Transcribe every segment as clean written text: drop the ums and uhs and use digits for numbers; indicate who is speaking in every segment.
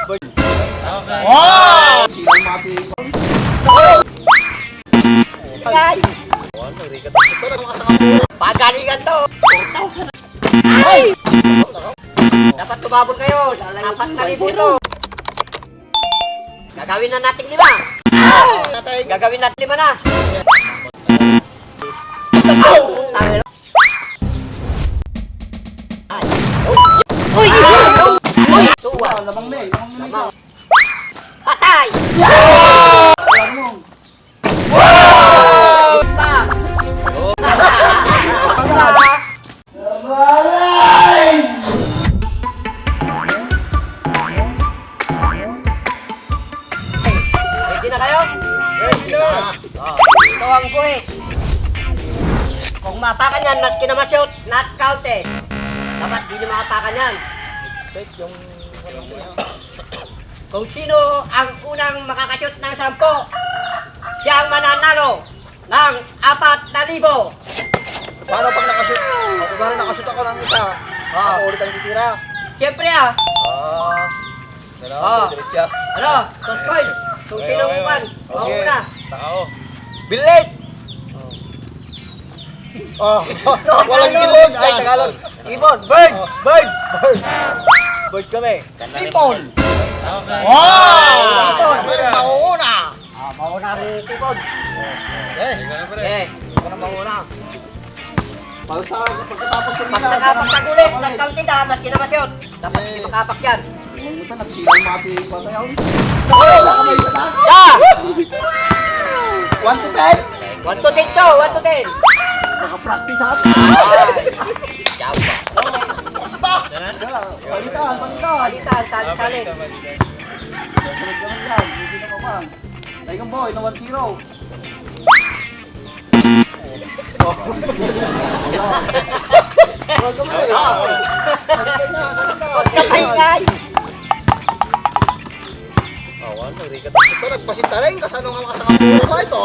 Speaker 1: Wow!
Speaker 2: Ay! Pagalingan to! 4,000! Ay! Dapat tumabon kayo! 4,000 to! Gagawin na natin 5! Gagawin natin 5 na! Uy! Uy! Tuwa!
Speaker 1: Lamang na eh.
Speaker 2: Patay! Ready na kayo?
Speaker 1: Ready na!
Speaker 2: Ito ang kuhi. Kung mapakan yan, maski na masyot, not counted. Dapat di nyo mapakan yan. Kung sino ang unang makakasyot ng 10, siya ang mananalo ng 4,000.
Speaker 1: Paano pag nakashoot? Kung parang nakashoot ako ng isa, ako ulit ang titira.
Speaker 2: Siyempre
Speaker 1: Gano'n, diretsa.
Speaker 2: ano, Toscoy, kung sino ang upan, mauna.
Speaker 1: Bilit! Walang ibon! Ay, Tagalog! Ibon! Bird! Bird! Bird! Bird kami! Tipon!
Speaker 2: Wow!
Speaker 1: Mauna!
Speaker 2: Mauna ang tipon. Okay,
Speaker 1: Ikaw na mauna. Pagkatapos
Speaker 2: pag nakapagkagulit ng counted maski na masyot, dapat di makapak yan.
Speaker 1: nagsilang mga pipa tayo.
Speaker 2: Ah!
Speaker 1: 1 to 10?
Speaker 2: 1 to 10 to, 1 to 10.
Speaker 1: Nakapractice ako.
Speaker 2: Jawa.
Speaker 1: Palitan, palitan.
Speaker 2: Palitan, sali-sali.
Speaker 1: Sunod ka lang yan, hindi na pa. Taigang boy, na 1-0.
Speaker 2: Pagkapay-ngay.
Speaker 1: Ito, nagpasita rin, kasano nga makasakapuro ba ito?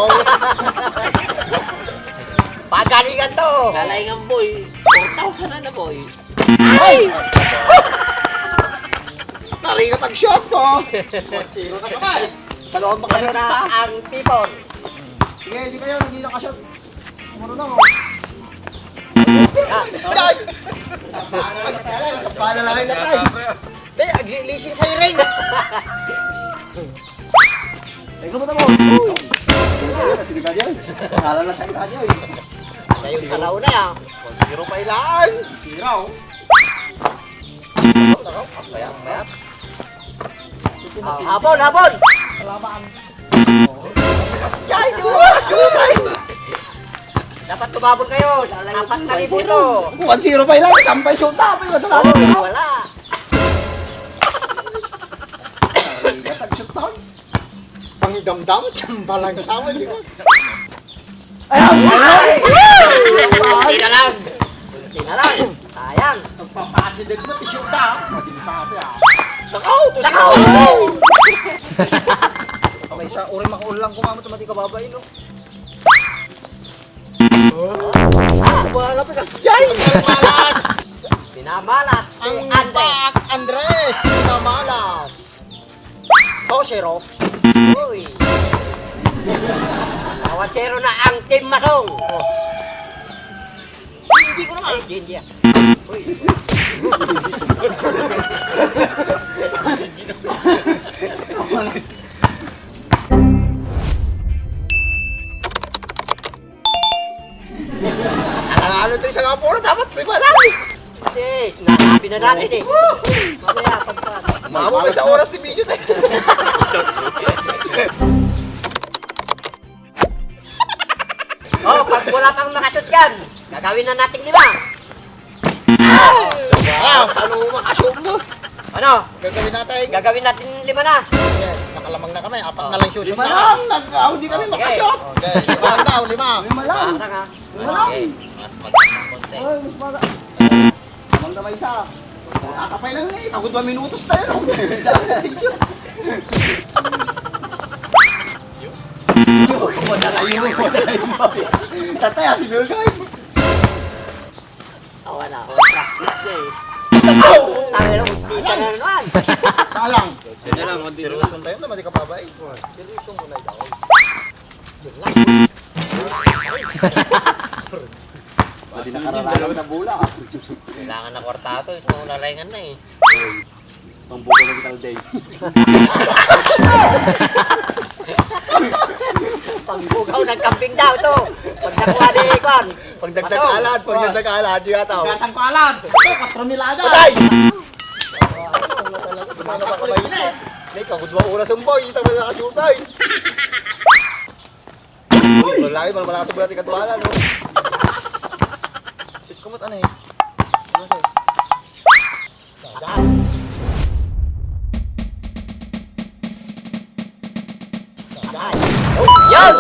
Speaker 2: Pagalingan to.
Speaker 3: Lalaingan boy. 4,000 na boy.
Speaker 2: Ay!
Speaker 1: Naringat ang shot to. 1-0 na naman. Dalawang
Speaker 2: Ano
Speaker 1: makasakita.
Speaker 2: na ang tipon?
Speaker 1: Sige, hindi kayo, naging nakashot. Kumano na mo.
Speaker 2: Ah,
Speaker 1: Paano lang na tayo? Te, aglilising sa'yo rin. Ay, kumano mo? Uy! Sige ka dyan. Nalala na sa'yo ka dyan.
Speaker 2: Kayo sa launa yan.
Speaker 1: 1-0 pa ilan. Tiraw. Payat.
Speaker 2: Habol, habol.
Speaker 1: Salamat. Jai, di mo makashoot.
Speaker 2: Dapat tumabon kayo. 4,000 to.
Speaker 1: 1-0 pa ilan. Sampay shoot na.
Speaker 2: Wala.
Speaker 1: Pangdamdam, chambalang sama.
Speaker 2: Kunti na lang. Kunti na lang. Sayang.
Speaker 1: Nagpapasidag na shoot na. Sabi ah.
Speaker 2: Nakaw! Nakaw!
Speaker 1: May isa, uri makulang kumamot na mati ka babay, no? Sabala pa kasi Jai! Pinamalas!
Speaker 2: Pinamalas.
Speaker 1: Ang
Speaker 2: Ande.
Speaker 1: back, Andres! Pinamalas! Toshero!
Speaker 2: Uy. Kawachero na ang Team Masong.
Speaker 1: Hindi ko naman!
Speaker 2: Ay, hindi yan. Uy.
Speaker 1: Ano ito isang apuro? Dapat may lang!
Speaker 2: Kasi, nasabi na natin eh. Mamaya, pagka.
Speaker 1: Mamo, may sa oras ni video tayo.
Speaker 2: Oh, pag wala pang makashoot yan, gagawin na natin 5.
Speaker 1: Saan mo makashoot mo?
Speaker 2: Ano?
Speaker 1: Gagawin natin.
Speaker 2: Gagawin natin 5 na.
Speaker 1: Nakalamang na kami, 4 na lang shoot. 5
Speaker 4: Lima
Speaker 1: na
Speaker 4: lang! Hindi kami
Speaker 2: Okay.
Speaker 4: makashot!
Speaker 1: Okay, 5 lang daw, 5.
Speaker 4: Lima lang!
Speaker 2: Parang ha.
Speaker 4: Lima lang!
Speaker 3: Mas magandang konti.
Speaker 4: Ay, mas mara. Amang damay isa. Nakakapay lang eh. Ako 2 minutos tayo. Madalayo. Tatay, asin mo guys.
Speaker 2: Awa na. Practice na eh. Tangin na, hindi ka na naman.
Speaker 4: Sayang.
Speaker 1: Sige lang,
Speaker 4: Seryoso tayo naman, di ka pa ba eh. Seryoso muna ikaw. Hindi nakararalan na bula ah.
Speaker 3: Kailangan na kwartato, is mga lalayangan na eh.
Speaker 4: Pangbuto na kita day.
Speaker 2: Pangbugaw ng kambing daw to. Pag nakuha ni Ikon.
Speaker 1: Pag nagdag-alad, pag nagdag-alad, di yata.
Speaker 4: Gatang ko alam. Ito, 4 milada.
Speaker 1: Patay! Ano ba kamay isa? Hindi, kagudwa oras ang boy. Ito ba nakashootay? Malaki, malakas sa bulat ikatuhala, no? Sit kumot, ano eh? Ano sa'yo?
Speaker 2: Yun!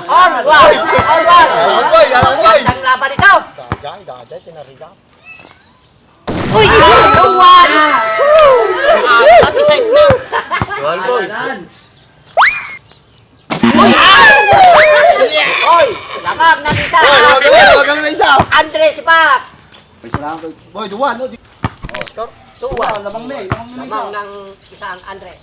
Speaker 2: On! One!
Speaker 1: Alam boy, alam boy!
Speaker 2: Ang laban ito!
Speaker 4: Dajay, tinariga.
Speaker 2: Uy! Luwan!
Speaker 3: Pati sa ito.
Speaker 1: Alam boy!
Speaker 2: Uy! Uy! Lamang na isa!
Speaker 1: Huwag kang na isa!
Speaker 2: Andres Pak!
Speaker 4: May salamat boy. Boy, duwan, no? Oscar.
Speaker 2: Tuwa!
Speaker 4: Lamang na eh.
Speaker 2: Lamang ng isang Andres.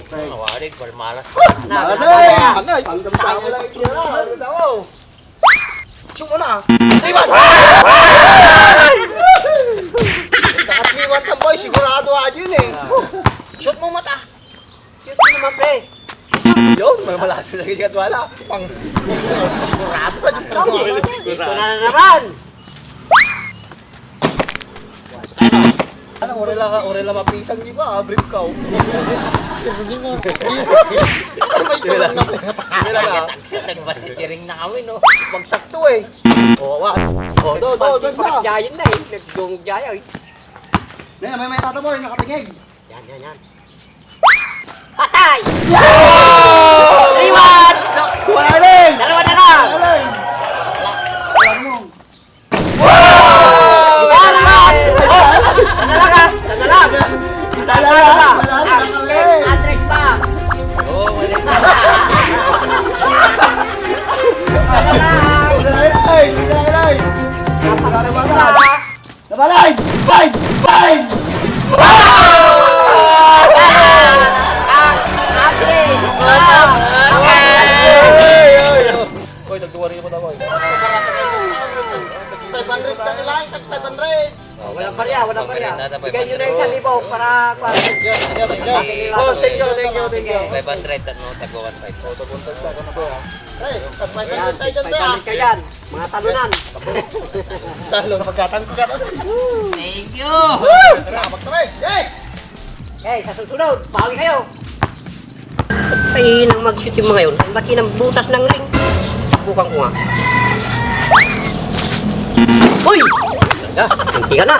Speaker 3: Ang warig, malas.
Speaker 1: Malas eh! Anay! Sayang lang ito na! Ano daw? Shoot mo na! Siwan! Nakasliwan ka boy, sigurado ka yun eh! Shoot mo mata!
Speaker 2: Shoot mo naman, pre!
Speaker 1: Yun, malakas na sa katwala. Pang... Sigurado ka dito.
Speaker 2: Ito na naman!
Speaker 1: Ano, ore lang mapisang di ba? Brief ka. Wala na.
Speaker 3: Nagmasitiring na kami, no?
Speaker 1: Magsakto eh. O, wa. O, do, na.
Speaker 2: Jayan na eh. Nagdong jayan eh.
Speaker 4: Nena, may tata boy, nakatingig.
Speaker 2: Yan. Patay! Iwan!
Speaker 1: Wala rin!
Speaker 2: Dalawa na lang!
Speaker 4: Wala mo.
Speaker 2: Andres pa!
Speaker 3: Oo, wala.
Speaker 4: Nabalay! Bye! Bye!
Speaker 1: Oy, nagduwari mo na boy.
Speaker 4: 500 ka nila, 500!
Speaker 2: Walang barya. Bigay nyo na yung 1,000 para...
Speaker 1: Boss, thank you.
Speaker 3: 500 at no, tagwa 1.5.
Speaker 4: Hey, 500
Speaker 2: Yan,
Speaker 4: tayo dyan ba?
Speaker 2: 500 ka yan. Mga talunan.
Speaker 1: Talo na pagkatang ka.
Speaker 3: Thank you!
Speaker 4: Salamat kami! Hey!
Speaker 2: Okay, sa susunod, bawi kayo. Ay, nang mag-shoot yung mga yun. Ang laki ng butas ng ring. Bukang ko nga. Uy! Hindi ka na.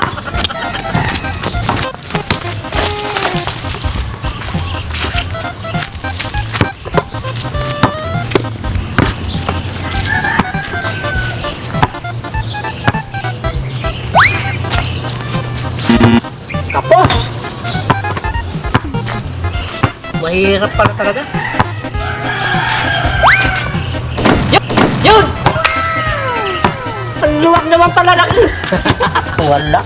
Speaker 2: Kapo! Mahirap pala talaga. Yun! Ang luwag naman pala ng... Wala.